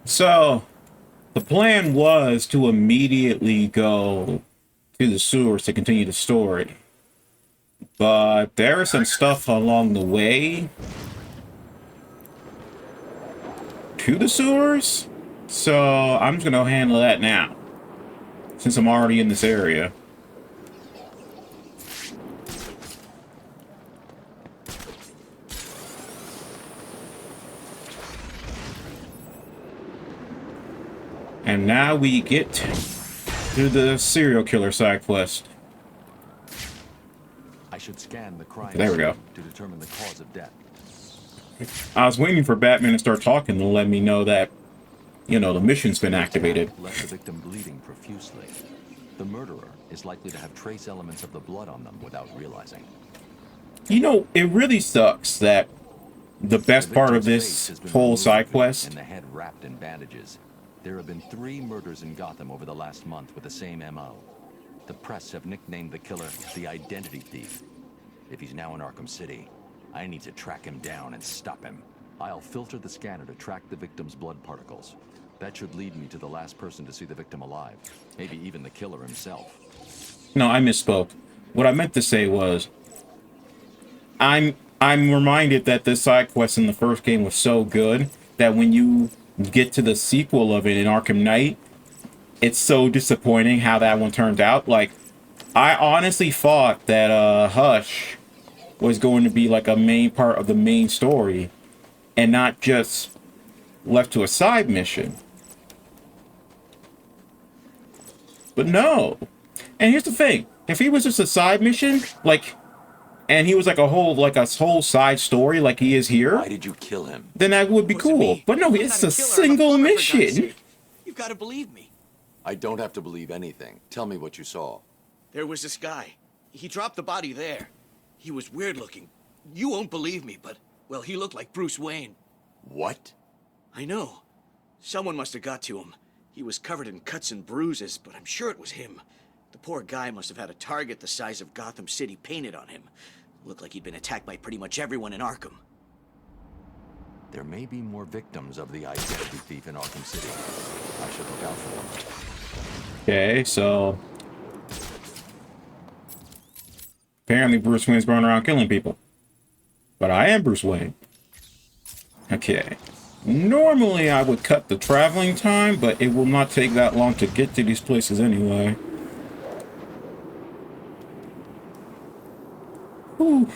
So, the plan was to immediately go to the sewers to continue the story. But there is some stuff along the way to the sewers. So, I'm just going to handle that now, since I'm already in this area. And now we get to the serial killer side quest. I should scan the crime There we go. to determine the cause of death. I was waiting for Batman to start talking to let me know that, you know, the mission's been activated. Left the victim bleeding profusely. The murderer is likely to have trace elements of the blood on them without realizing. You know, it really sucks that the best part of this whole side quest... And the head wrapped in bandages. There have been 3 murders in Gotham over the last month with the same MO. The press have nicknamed the killer the Identity Thief. If he's now in Arkham City, I need to track him down and stop him. I'll filter the scanner to track the victim's blood particles. That should lead me to the last person to see the victim alive. Maybe even the killer himself. No, I misspoke. What I meant to say was, I'm reminded that this side quest in the first game was so good that when you get to the sequel of it in Arkham Knight, it's so disappointing how that one turned out. Like, I honestly thought that Hush was going to be like a main part of the main story and not just left to a side mission. But no. And here's the thing. If he was just a side mission, like, and he was like a whole side story like he is here, Why did you kill him? then that would be cool. But no, it's a single mission. You've got to believe me. I don't have to believe anything. Tell me what you saw. There was this guy. He dropped the body there. He was weird looking. You won't believe me, but, well, he looked like Bruce Wayne. What? I know. Someone must have got to him. He was covered in cuts and bruises, but I'm sure it was him. The poor guy must have had a target the size of Gotham City painted on him. Looked like he'd been attacked by pretty much everyone in Arkham. There may be more victims of the Identity Thief in Arkham City. I should look out for them. Okay, so apparently Bruce Wayne's running around killing people. But I am Bruce Wayne. Okay. Normally I would cut the traveling time, but it will not take that long to get to these places anyway. Whew.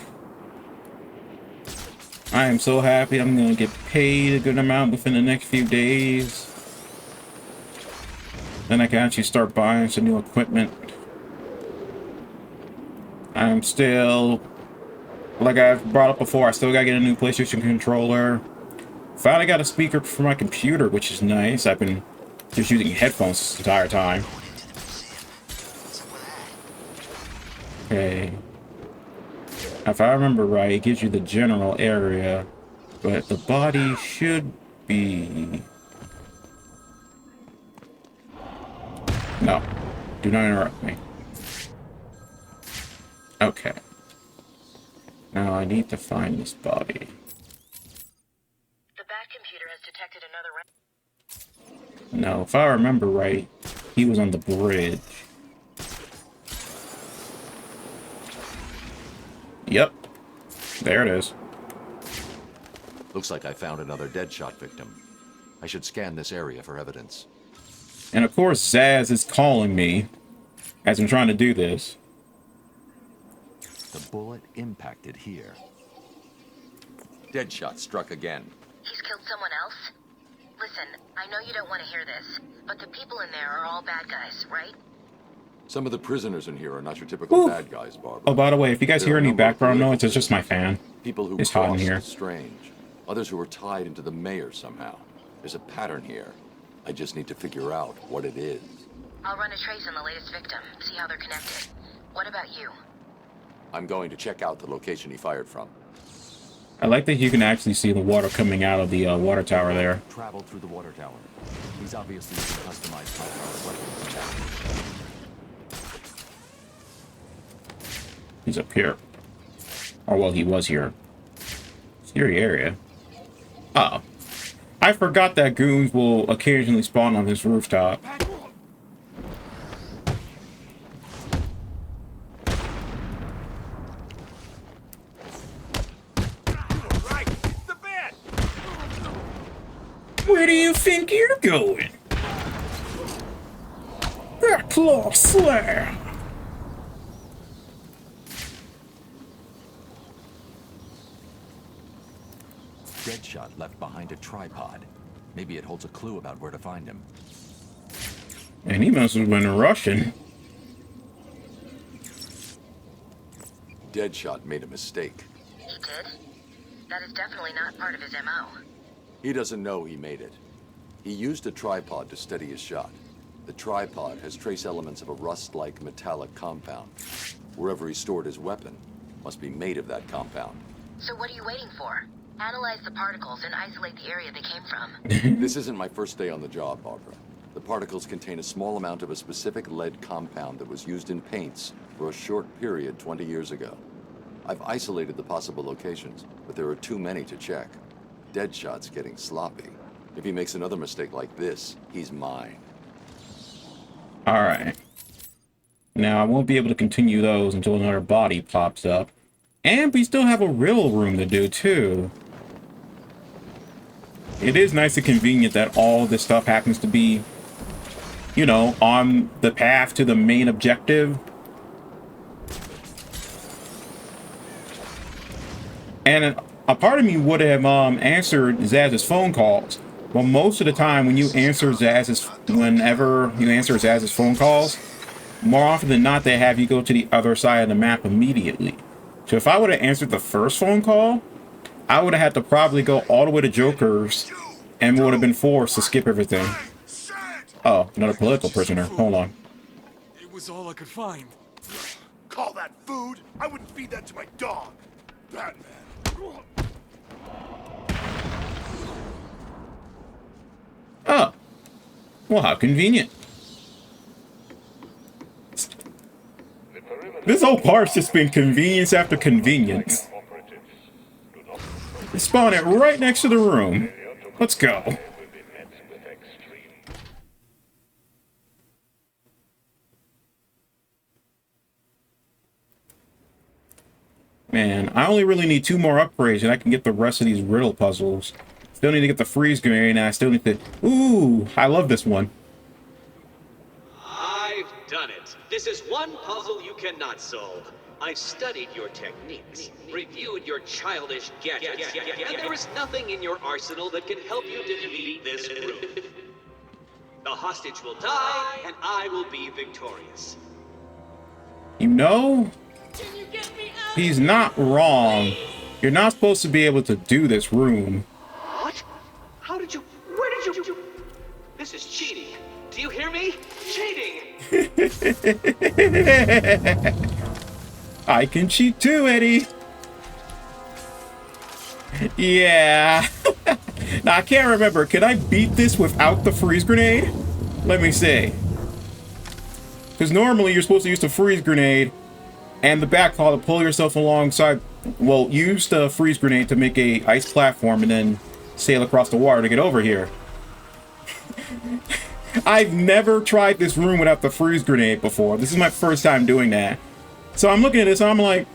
I am so happy I'm going to get paid a good amount within the next few days. Then I can actually start buying some new equipment. I'm still, like I've brought up before, I still gotta get a new PlayStation controller. Finally got a speaker for my computer, which is nice. I've been just using headphones this entire time. Okay. If I remember right, it gives you the general area, but the body should be... No. Do not interrupt me. Okay. Now I need to find this body. The Bat computer has detected another... No, if I remember right, he was on the bridge. Yep. There it is. Looks like I found another Deadshot victim. I should scan this area for evidence. And of course, Zaz is calling me as I'm trying to do this. The bullet impacted here. Deadshot struck again. He's killed someone else? Listen, I know you don't want to hear this, but the people in there are all bad guys, right? Some of the prisoners in here are not your typical bad guys, Barbara. Oh, by the way, if you guys There hear are a any number of background noise, political it's just my fan. People who It's hot in crossed here. strange. Others who were tied into the mayor somehow. There's a pattern here. I just need to figure out what it is. I'll run a trace on the latest victim, see how they're connected. What about you? I'm going to check out the location he fired from. I like that you can actually see the water coming out of the water tower there. Traveled through the water tower. He's obviously using customized high-power weapons. He's up here. Or, well, he was here. Scary area. Uh-oh. I forgot that goons will occasionally spawn on this rooftop. Where do you think you're going? That claw slam! Deadshot left behind a tripod. Maybe it holds a clue about where to find him. And he must have been Russian. Deadshot made a mistake. He did? That is definitely not part of his MO. He doesn't know he made it. He used a tripod to steady his shot. The tripod has trace elements of a rust-like metallic compound. Wherever he stored his weapon must be made of that compound. So what are you waiting for? Analyze the particles and isolate the area they came from. This isn't my first day on the job, Barbara. The particles contain a small amount of a specific lead compound that was used in paints for a short period 20 years ago. I've isolated the possible locations, but there are too many to check. Deadshot's getting sloppy. If he makes another mistake like this, he's mine. Alright. Now, I won't be able to continue those until another body pops up. And we still have a riddle room to do, too. It is nice and convenient that all this stuff happens to be, you know, on the path to the main objective. And a part of me would have answered Zaz's phone calls. But most of the time when you answer whenever you answer Zaz's phone calls, more often than not, they have you go to the other side of the map immediately. So if I would have answered the first phone call, I would have had to probably go all the way to Joker's and would have been forced to skip everything. Oh, another political prisoner. Hold on. It was all I could find. Call that food? I wouldn't feed that to my dog. Batman. Oh. Well, how convenient. This whole part's just been convenience after convenience. Spawn it right next to the room. Let's go. Man, I only really need 2 more upgrades and I can get the rest of these riddle puzzles. Still need to get the freeze grenade and I still need to... Ooh, I love this one. I've done it. This is one puzzle you cannot solve. I've studied your techniques, reviewed your childish gadgets, and there is nothing in your arsenal that can help you defeat this group. The hostage will die, and I will be victorious. You know, he's not wrong. You're not supposed to be able to do this room. What? How did you... Where did you... This is cheating. Do you hear me? Cheating! I can cheat too, Eddie. Yeah. Now, I can't remember. Can I beat this without the freeze grenade? Let me see. Because normally you're supposed to use the freeze grenade and the back claw to pull yourself alongside. Well, use the freeze grenade to make a ice platform and then sail across the water to get over here. I've never tried this room without the freeze grenade before. This is my first time doing that. So I'm looking at this and I'm like,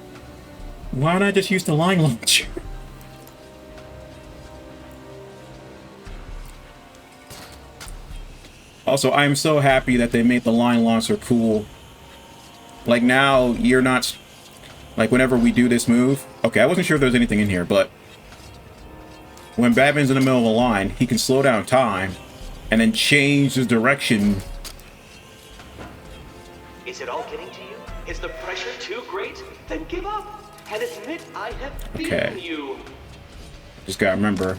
why not just use the line launcher? Also, I'm so happy that they made the line launcher cool. Like now, you're not... Like whenever we do this move... Okay, I wasn't sure if there was anything in here, but... When Batman's in the middle of a line, he can slow down time and then change his direction. Is it all getting to you? Is the pressure too great? Then give up and admit I have beaten you. Just gotta remember.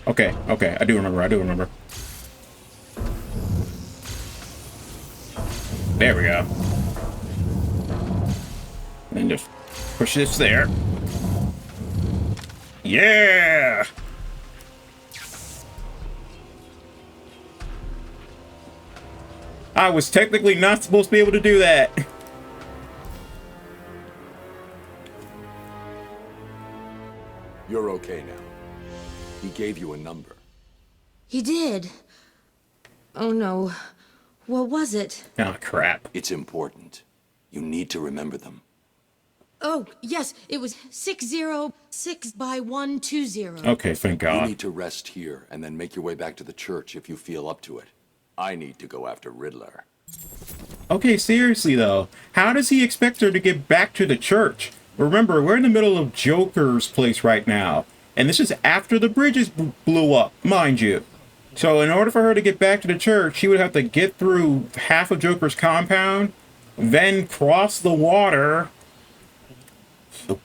Okay, I do remember. There we go. And just push this there. Yeah! I was technically not supposed to be able to do that. You're okay now. He gave you a number. He did. Oh no. What was it? Oh, crap. It's important. You need to remember them. Oh, yes, it was 606 by 120. Okay, thank You God. need to rest here and then make your way back to the church if you feel up to it. I need to go after Riddler. Okay, seriously though, how does he expect her to get back to the church? Remember, we're in the middle of Joker's place right now, and this is after the bridges blew up, mind you. So in order for her to get back to the church, she would have to get through half of Joker's compound, then cross the water. So,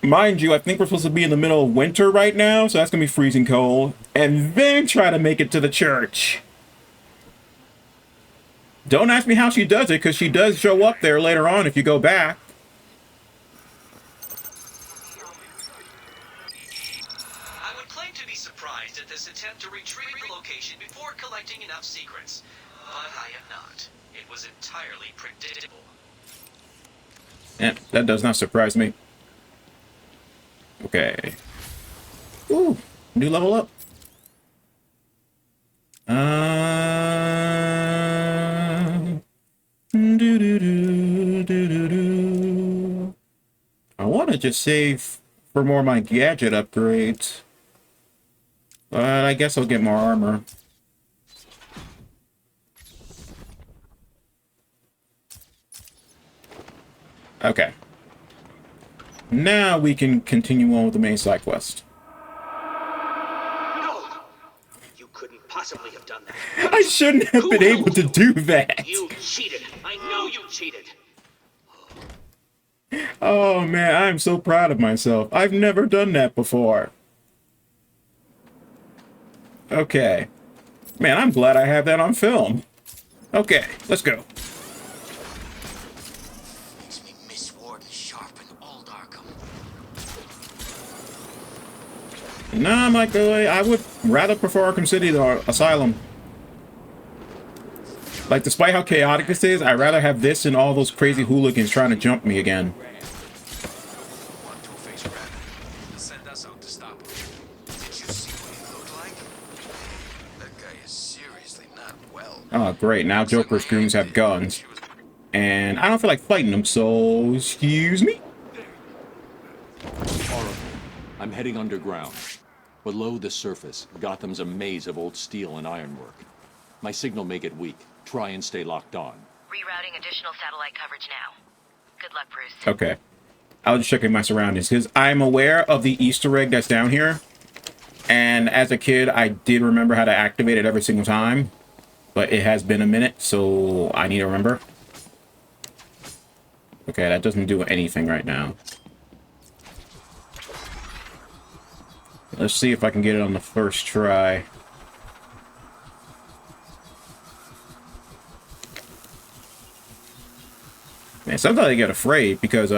mind you, I think we're supposed to be in the middle of winter right now, so that's gonna be freezing cold, and then try to make it to the church. Don't ask me how she does it, because she does show up there later on if you go back. I would claim to be surprised at this attempt to retrieve the location before collecting enough secrets, but I am not. It was entirely predictable. Yeah, that does not surprise me. Okay. Ooh, new level up. I want to just save for more of my gadget upgrades. But I guess I'll get more armor. Okay. Now we can continue on with the main side quest. No! You couldn't possibly have done that. I shouldn't have been able to do that. You cheated. I know you cheated. Oh man, I'm so proud of myself. I've never done that before. Okay. Man, I'm glad I have that on film. Okay, let's go. Makes me miss Warden Sharp and old Arkham. Nah, Michael, I would rather prefer Arkham City to Asylum. Like, despite how chaotic this is, I'd rather have this than all those crazy hooligans trying to jump me again. Want Two-Face Rabbit to send us out to stop him. Did you see what he looked like? That guy is seriously not well. Oh, great. Now Joker's goons have guns. And I don't feel like fighting them, so excuse me? Oracle, I'm heading underground. Below the surface, Gotham's a maze of old steel and ironwork. My signal may get weak. Try and stay locked on. Rerouting additional satellite coverage now. Good luck, Bruce. Okay. I was just checking my surroundings, because I'm aware of the Easter egg that's down here. And as a kid, I did remember how to activate it every single time. But it has been a minute, so I need to remember. Okay, that doesn't do anything right now. Let's see if I can get it on the first try. Man, sometimes I get afraid because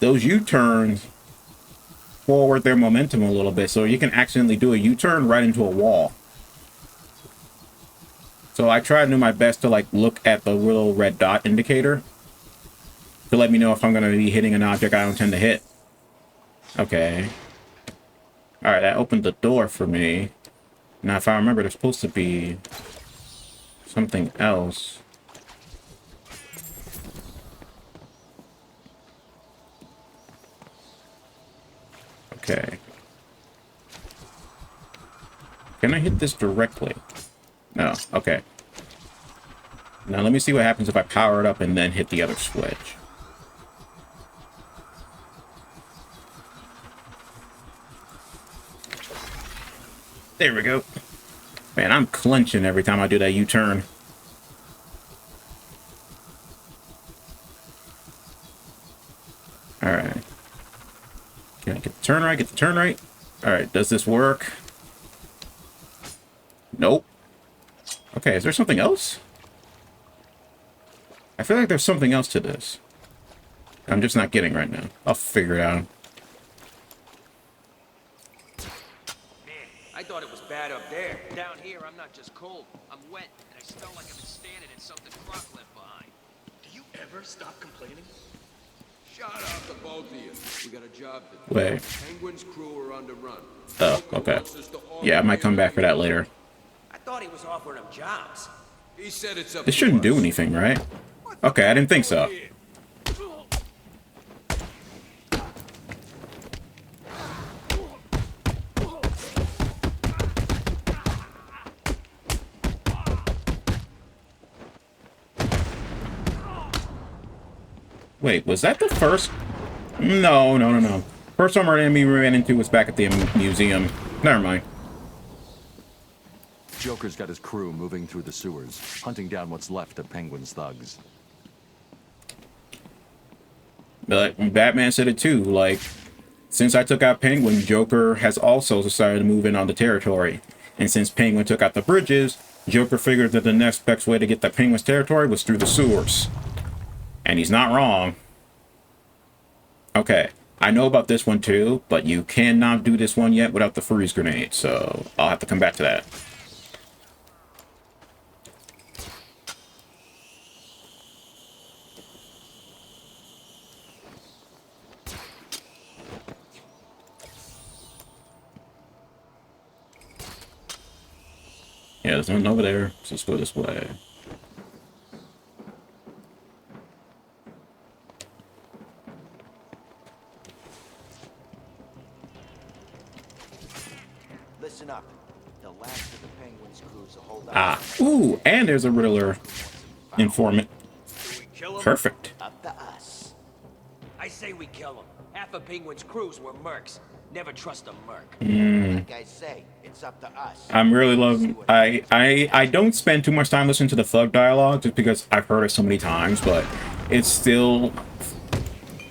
those U-turns forward their momentum a little bit, so you can accidentally do a U-turn right into a wall. So I try to do my best to like look at the little red dot indicator to let me know if I'm going to be hitting an object I don't tend to hit. Okay. Alright, that opened the door for me. Now, if I remember, there's supposed to be something else. Okay. Can I hit this directly? No. Okay. Now let me see what happens if I power it up and then hit the other switch. There we go. Man, I'm clenching every time I do that U-turn. Alright. Can I get the turn right? Get the turn right? Alright, does this work? Nope. Okay, is there something else? I feel like there's something else to this. I'm just not getting right now. I'll figure it out. I thought it was bad up there. Down here, I'm not not just cold. I'm wet, and I smell like I've been standing in something Croc left behind. Do you ever stop complaining? Shut up, the both of you. We got a job to do. Wait. Penguin's crew are on the run. Oh, okay. Yeah, I might come back for that later. I thought he was offering him jobs. He said it's up This to shouldn't do us. anything, right? Okay, I didn't think so. Wait, was that the first? No. First armored enemy we ran into was back at the museum. Never mind. Joker's got his crew moving through the sewers, hunting down what's left of Penguin's thugs. But Batman said it too. Like, since I took out Penguin, Joker has also decided to move in on the territory. And since Penguin took out the bridges, Joker figured that the next best way to get to Penguin's territory was through the sewers. And he's not wrong. Okay, I know about this one too, but you cannot do this one yet without the freeze grenade, so I'll have to come back to that. Yeah, there's nothing over there, so let's go this way. Listen up. The last of the Penguin's crews will hold Ah, ooh, and there's a Riddler informant. Perfect. up to us. I say we kill him. Half of Penguin's crews were mercs. Never trust a merc. Like I say, it's up to us. I'm really loving. I don't spend too much time listening to the thug dialogue just because I've heard it so many times, but it's still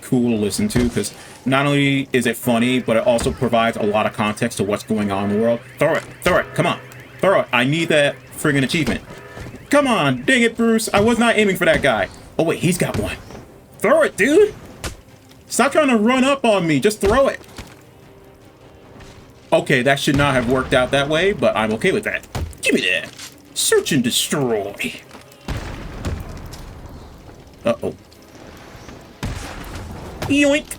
cool to listen to because not only is it funny, but it also provides a lot of context to what's going on in the world. Throw it, come on, throw it. I need that friggin' achievement. Come on, dang it, Bruce. I was not aiming for that guy. Oh wait, he's got one. Throw it, dude. Stop trying to run up on me. Just throw it. Okay, that should not have worked out that way, but I'm okay with that. Give me that. Search and destroy. Uh-oh. Yoink.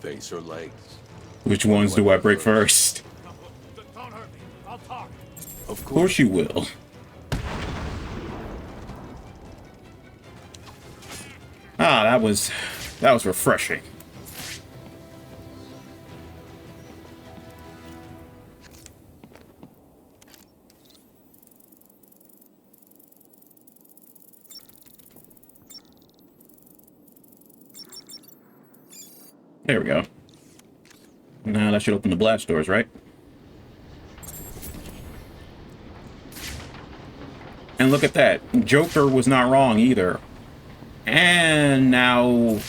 Face or legs? Which ones do I break first? Don't hurt me. I'll talk. Of course you will. Ah, that was refreshing. There we go. Now that should open the blast doors, right? And look at that. Joker was not wrong either. And now...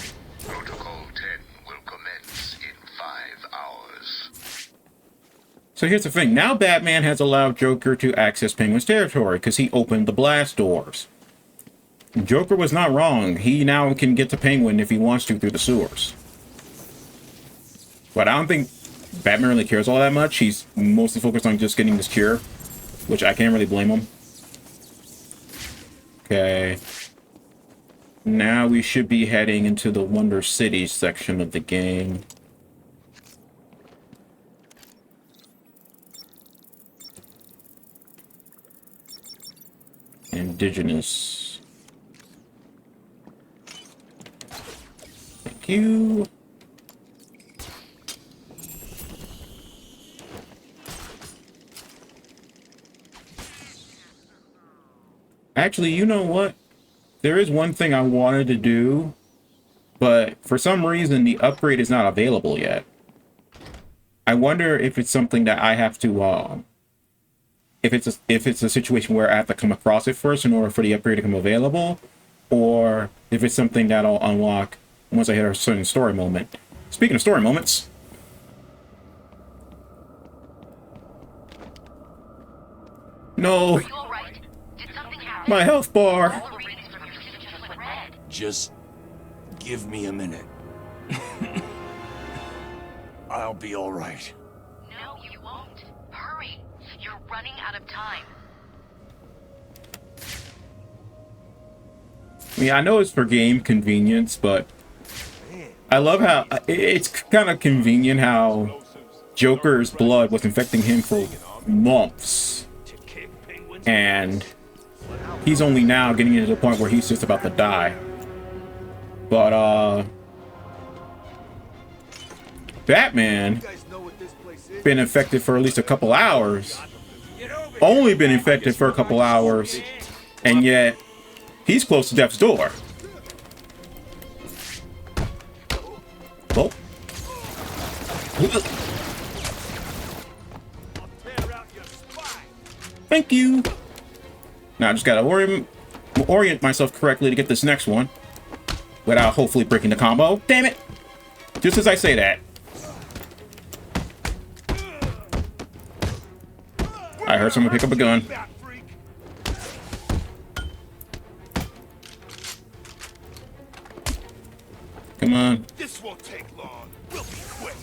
Protocol 10 will commence in 5 hours. So here's the thing. Now Batman has allowed Joker to access Penguin's territory because he opened the blast doors. Joker was not wrong. He now can get to Penguin if he wants to through the sewers. But I don't think Batman really cares all that much. He's mostly focused on just getting this cure, which I can't really blame him. Okay. Now we should be heading into the Wonder City section of the game. Indigenous. Thank you. Actually, you know what? There is one thing I wanted to do, but for some reason the upgrade is not available yet. I wonder if it's something that I have to, if it's a situation where I have to come across it first in order for the upgrade to come available, or if it's something that I'll unlock once I hit a certain story moment. Speaking of story moments, No. Are you alright? Did something happen? My health bar. All the readings from your future just went red. Just give me a minute. I'll be all right. No, you won't. Hurry. You're running out of time. I mean, I know it's for game convenience, but I love how it's kind of convenient how Joker's blood was infecting him for months. And he's only now getting to the point where he's just about to die. But, Batman been infected for at least a couple hours. Only been infected for a couple hours. And yet, he's close to death's door. Oh. Thank you. Now I just gotta orient myself correctly to get this next one without hopefully breaking the combo. Damn it! Just as I say that. I heard someone pick up a gun. Come on. This won't take long. We'll be quick.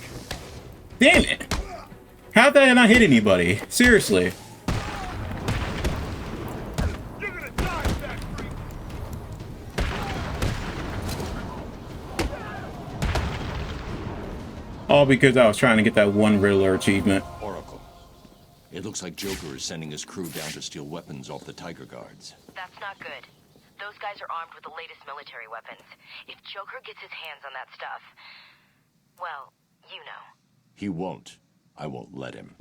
Damn it! How'd that not hit anybody? Seriously. You're gonna die, fat freak. All because I was trying to get that one Riddler achievement. Oracle. It looks like Joker is sending his crew down to steal weapons off the Tiger Guards. That's not good. Those guys are armed with the latest military weapons. If Joker gets his hands on that stuff, well, you know. He won't. I won't let him.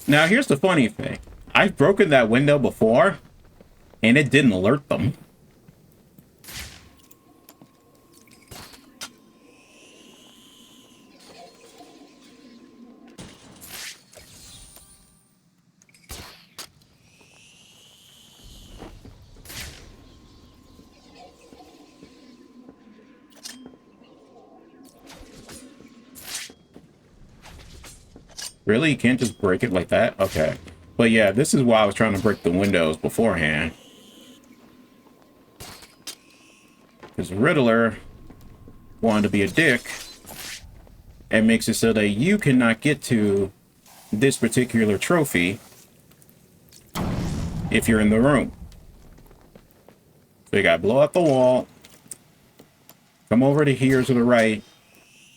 Now, here's the funny thing. I've broken that window before, and it didn't alert them. Really? You can't just break it like that? Okay. But yeah, this is why I was trying to break the windows beforehand. Because Riddler wanted to be a dick and makes it so that you cannot get to this particular trophy if you're in the room. So you gotta blow out the wall, come over to here to the right,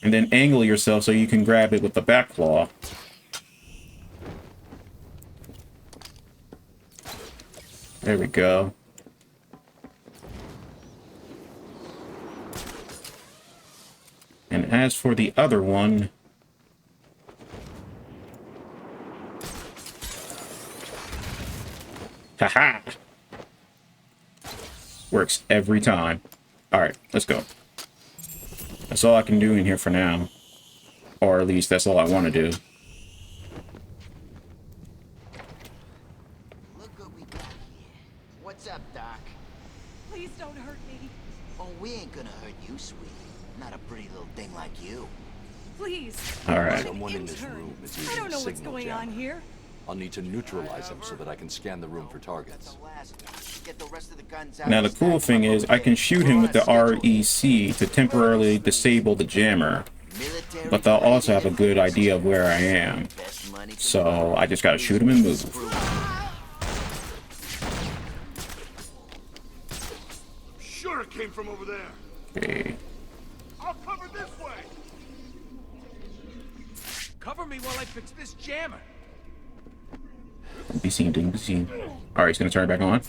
and then angle yourself so you can grab it with the back claw. There we go. And as for the other one, haha, works every time. All right, let's go. That's all I can do in here for now, or at least that's all I want to do. What's up, Doc? Please don't hurt me. Oh, we ain't gonna hurt you, sweetie. Not a pretty little thing like you. Please. All right. Someone in this room is using I don't know a what's signal going jammer. on here. I'll need to neutralize him so that I can scan the room for targets. Get the rest of the guns out. Now the cool thing is I can shoot him with the REC to temporarily disable the jammer, but they'll also have a good idea of where I am. So I just gotta shoot him and move. Sure it came from over there. Okay. I'll cover this way. Cover me while I fix this jammer. Don't be seen, don't be seen. Alright, he's gonna turn it back on.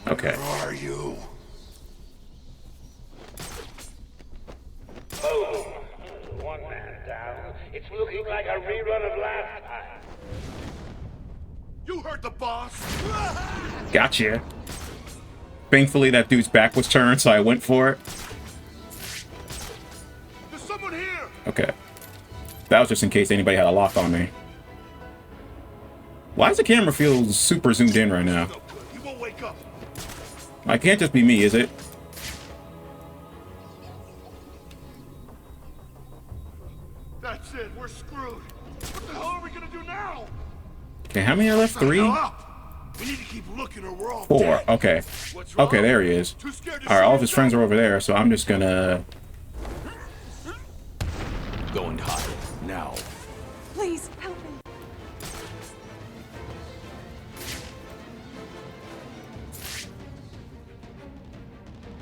Okay. Where are you? Boom! One man down. It's looking like a rerun of last time. You heard the boss. Gotcha. Thankfully that dude's back was turned, so I went for it. There's someone here. Okay. That was just in case anybody had a lock on me. Why does the camera feel super zoomed in right now? He won't wake up. It can't just be me, is it? What the hell are we gonna do now? Okay, how many are left? 3? We need to keep looking or we're all 4. dead. Okay. Okay, there he is. Alright, all of his friends are over there, so I'm just gonna... Go and hide now. Please, help me.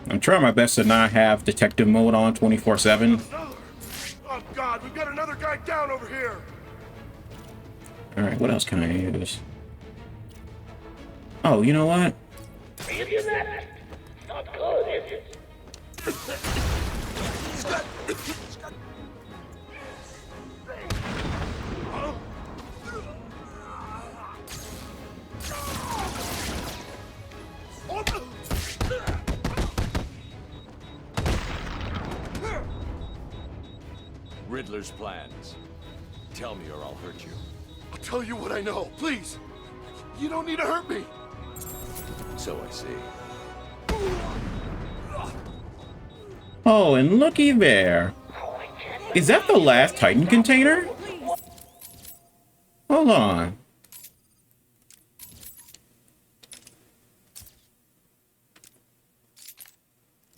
I'm trying my best to not have detective mode on 24/7. Oh God, we've got another guy down over here. Alright, what else can I use? Oh, you know what? Isn't that not good, is it? Riddler's plans. Tell me or I'll hurt you. I'll tell you what I know, please. You don't need to hurt me. So I see. Oh, and looky there. Is that the last Titan container? Hold on.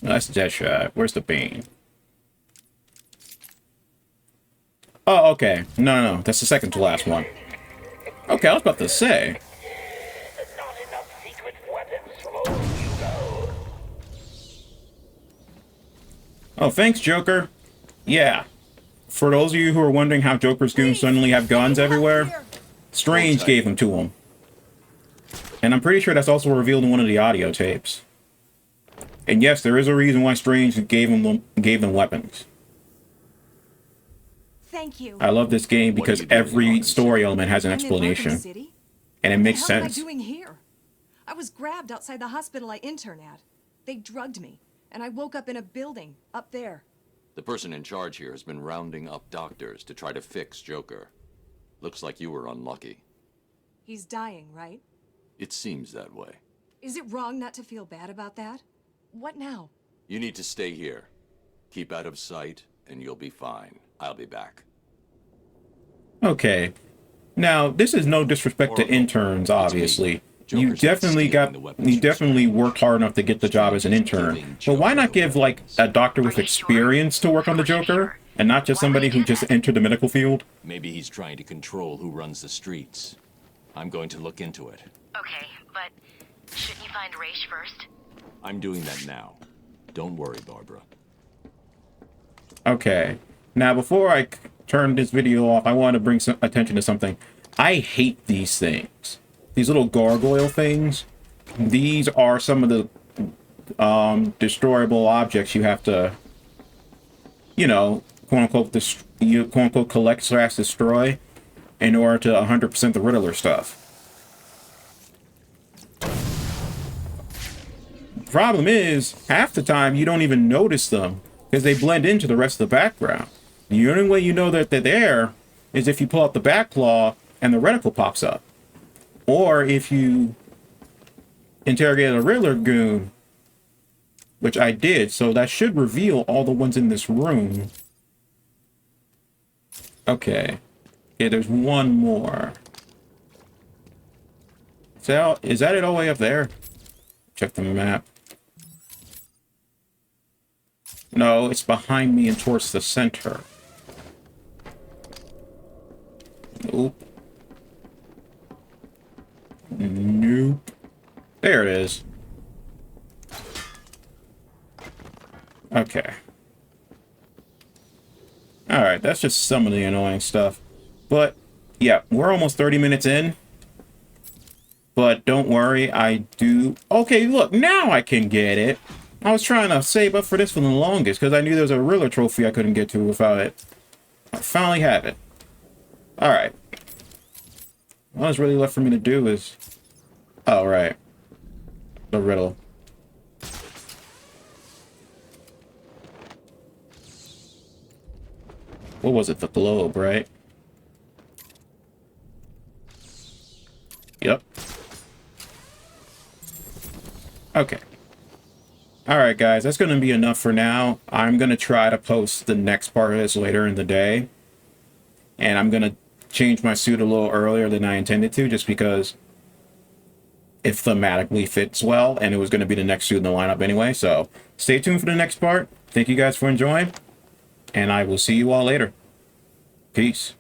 That's Deadshot. Where's the Bane? Oh, okay. No. That's the second to last one. Okay, I was about to say. Oh, thanks, Joker. Yeah. For those of you who are wondering how Joker's goons suddenly have guns everywhere, Strange gave them to him. And I'm pretty sure that's also revealed in one of the audio tapes. And yes, there is a reason why Strange gave them weapons. Thank you. I love this game because every story element has an explanation. And it makes sense. What am I doing here? I was grabbed outside the hospital I intern at. They drugged me, and I woke up in a building up there. The person in charge here has been rounding up doctors to try to fix Joker. Looks like you were unlucky. He's dying, right? It seems that way. Is it wrong not to feel bad about that? What now? You need to stay here. Keep out of sight, and you'll be fine. I'll be back. Okay. Now, this is no disrespect to interns, obviously. You definitely worked hard enough to get the job as an intern. But why not give, like, a doctor with experience to work on the Joker? And not just somebody who just entered the medical field? Maybe he's trying to control who runs the streets. I'm going to look into it. Okay, but shouldn't you find Raish first? I'm doing that now. Don't worry, Barbara. Okay. Now, before I turn this video off, I want to bring some attention to something. I hate these things. These little gargoyle things. These are some of the destroyable objects you have to, you know, quote-unquote, collect/destroy in order to 100% the Riddler stuff. Problem is, half the time you don't even notice them because they blend into the rest of the background. The only way you know that they're there is if you pull out the back claw and the reticle pops up. Or if you interrogate a Riddler goon, which I did, so that should reveal all the ones in this room. Okay. Okay, there's one more. So, is that it all the way up there? Check the map. No, it's behind me and towards the center. Nope. Nope. There it is. Okay. Alright, that's just some of the annoying stuff. But, yeah, we're almost 30 minutes in. But don't worry, I do... Okay, look, now I can get it. I was trying to save up for this for the longest, because I knew there was a Riddler trophy I couldn't get to without it. I finally have it. Alright. All that's really left for me to do is... Oh, right. The riddle. What was it? The globe, right? Yep. Okay. Alright, guys. That's going to be enough for now. I'm going to try to post the next part of this later in the day. and I'm gonna change my suit a little earlier than I intended to, just because it thematically fits well, and it was gonna be the next suit in the lineup anyway. So stay tuned for the next part. Thank you guys for enjoying, and I will see you all later. Peace.